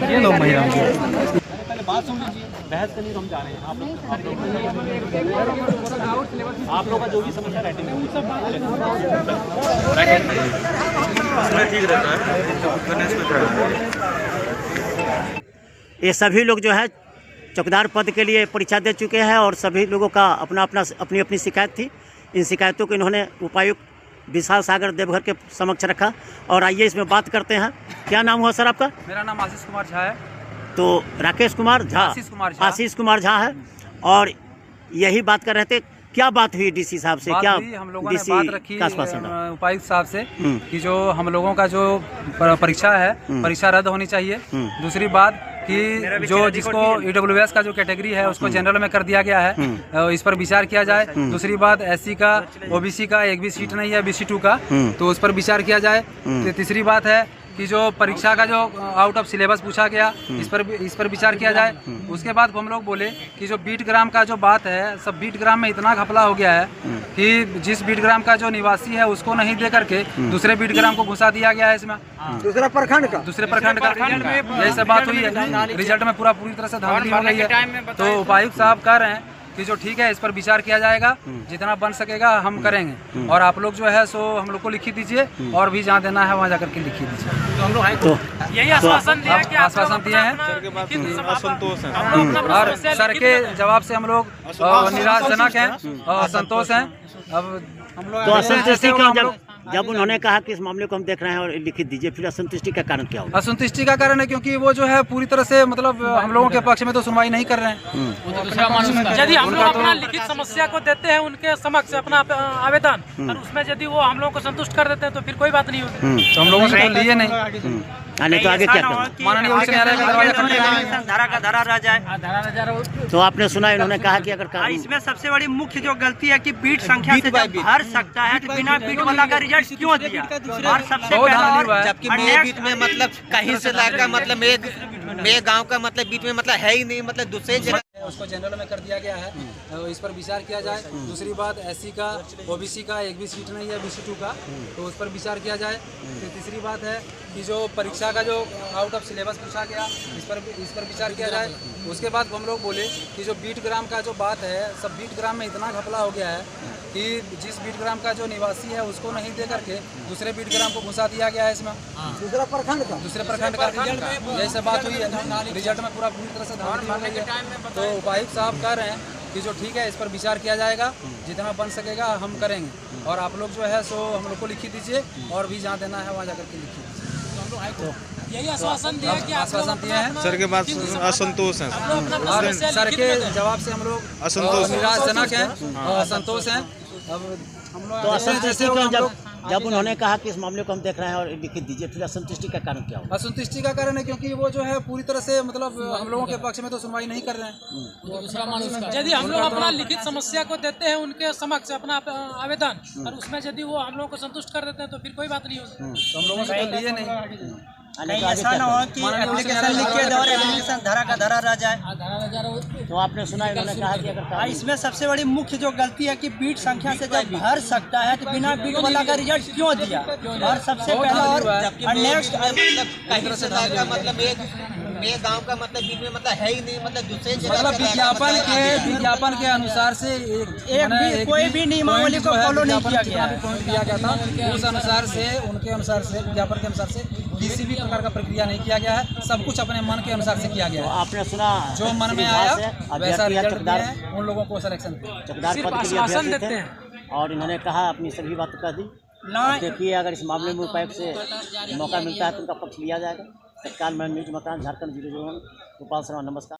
ये लो महिला पहले बात सुन लीजिए, बहस करनी तो हम जा रहे हैं। आप लोग का जो भी समस्या रहती है ठीक रहता है। ये सभी लोग जो है चौकीदार पद के लिए परीक्षा दे चुके हैं और सभी लोगों का अपनी अपनी शिकायत थी। इन शिकायतों को इन्होंने उपायुक्त विशाल सागर देवघर के समक्ष रखा और आइए इसमें बात करते हैं। क्या नाम हुआ सर आपका? मेरा नाम आशीष कुमार झा है। तो राकेश कुमार झा, आशीष कुमार झा है और यही बात कर रहे थे। क्या बात हुई डीसी साहब से? क्या हम लोगों ने बात रखी उपायुक्त साहब से कि जो हम लोगों का जो परीक्षा है परीक्षा रद्द होनी चाहिए। दूसरी बात कि जो जिसको EWS का जो कैटेगरी है उसको जनरल में कर दिया गया है, इस पर विचार किया जाए। दूसरी बात SC का OBC का एक भी सीट नहीं है BC2 का, तो उस पर विचार किया जाए। तीसरी बात है कि जो परीक्षा का जो आउट ऑफ सिलेबस पूछा गया इस पर विचार किया जाए। उसके बाद हम लोग बोले कि जो बीट ग्राम का जो बात है, सब बीट ग्राम में इतना घपला हो गया है कि जिस बीट ग्राम का जो निवासी है उसको नहीं दे करके दूसरे बीट ग्राम को घुसा दिया गया है इसमें, दूसरे प्रखंड का यही सब बात हुई है। रिजल्ट में पूरी तरह से धांधली हो गई है। तो उपायुक्त साहब कह रहे हैं कि जो ठीक है इस पर विचार किया जाएगा, जितना बन सकेगा हम करेंगे। और आप लोग जो है सो हम लोग को लिखी दीजिए और भी जहाँ देना है वहाँ जाकर के लिखी दीजिए। तो हम लोग यही आश्वासन दिए हैं और सर के जवाब से हम लोग निराशजनक हैं और असंतोष हैं। अब हम लोग जब उन्होंने कहा कि इस मामले को हम देख रहे हैं और लिखित दीजिए, फिर असंतुष्टि का कारण क्या होगा? असंतुष्टि का कारण है क्योंकि वो जो है पूरी तरह से मतलब हम लोगों के पक्ष में तो सुनवाई नहीं कर रहे हैं। यदि हम लोग अपना लिखित समस्या को देते हैं उनके समक्ष अपना आवेदन और उसमें यदि वो हम लोग को संतुष्ट कर देते हैं तो फिर कोई बात नहीं होती। तो हम लोगों से लिए नहीं तो आगे क्या करना? माननीय उच्च न्यायालय का दरवाजा धारा का धारा रह जाए। तो आपने सुना इन्होंने कहा कि अगर इसमें सबसे बड़ी मुख्य जो गलती है कि बीट संख्या से जब भर सकता है तो बिना बीट वाला का रिजल्ट क्यों दिया? और सबसे पहला जबकि मेरे बीट में मतलब कहीं से लाकर मतलब मेरे गांव का मतलब बीट में मतलब है ही नहीं, मतलब दूसरे जगह उसको जनरल में कर दिया गया है, इस पर विचार किया जाए। दूसरी बात SC का OBC का एक भी सीट नहीं है BC2 का, तो उस पर विचार किया जाए। फिर तीसरी बात है कि जो परीक्षा का जो आउट ऑफ सिलेबस पूछा गया इस पर विचार किया जाए। उसके बाद हम लोग बोले कि जो बीट ग्राम का जो बात है, सब बीट ग्राम में इतना घपला हो गया है कि जिस बीट ग्राम का जो निवासी है उसको नहीं दे करके दूसरे बीट ग्राम को घुसा दिया गया है इसमें, दूसरे प्रखंड का यही सब बात हुई है। रिजल्ट में पूरी तरह से धांधली हो गई है। तो उपायुक्त साहब कह रहे हैं कि जो ठीक है इस पर विचार किया जाएगा, जितना बन सकेगा हम करेंगे। और आप लोग जो है सो हम लोग को लिखी दीजिए और भी जहाँ देना है वहाँ जाकर के लिखी दीजिए। यही आश्वासन दिया कि आश्वासन दिए हैं। सर के बाद असंतोष हैं और सर के जवाब से हम लोग निराशजनक हैं और असंतोष हैं। अब हम लोग तो असंतुष्टि क्यों? जब उन्होंने कहा कि इस मामले को हम देख रहे हैं और लिखित दीजिए, फिर असंतुष्टि का कारण क्या होगा? असंतुष्टि का कारण है क्योंकि वो जो है पूरी तरह से मतलब हम लोगों के पक्ष में तो सुनवाई नहीं कर रहे हैं। यदि हम लोग अपना लिखित समस्या को देते हैं उनके समक्ष अपना आवेदन और उसमें यदि वो हम लोग को संतुष्ट कर देते हैं तो फिर कोई बात नहीं होती। तो हम लोगों से तो लिए नहीं। कहीं ऐसा ना हो कि एप्लीकेशन लिख के और एप्लीकेशन धारा का धारा रह जाए। तो आपने सुना इन्होंने कहा कि अगर इसमें सबसे बड़ी मुख्य जो गलती है कि बीट संख्या से जब भर सकता है तो बिना बीट वाला का रिजल्ट क्यों दिया? और सबसे पहला और नेक्स्ट कहीं से लाकर मतलब मेरे गांव का मतलब बीट में मतलब है ही नहीं, मतलब दूसरे जगह मतलब विज्ञापन के अनुसार से कोई भी नियमावली को फॉलो नहीं किया गया था। उस अनुसार से उनके अनुसार से विज्ञापन के अनुसार से किसी भी प्रकार का प्रक्रिया नहीं किया गया है। सब कुछ अपने मन के अनुसार से किया गया है। आपने सुना जो मन में आया वैसा रिजल्ट दिया है, उन लोगों को सिलेक्शन चौकीदार पद के लिए अभ्यर्थी थे और इन्होंने कहा अपनी सभी बात कह दी। देखिए अगर इस मामले में उपायुक्त से मौका मिलता है तो उनका पक्ष लिया जाएगा। तत्काल मैं न्यूज मकान झारखंड 001 गोपाल शर्मा, नमस्कार।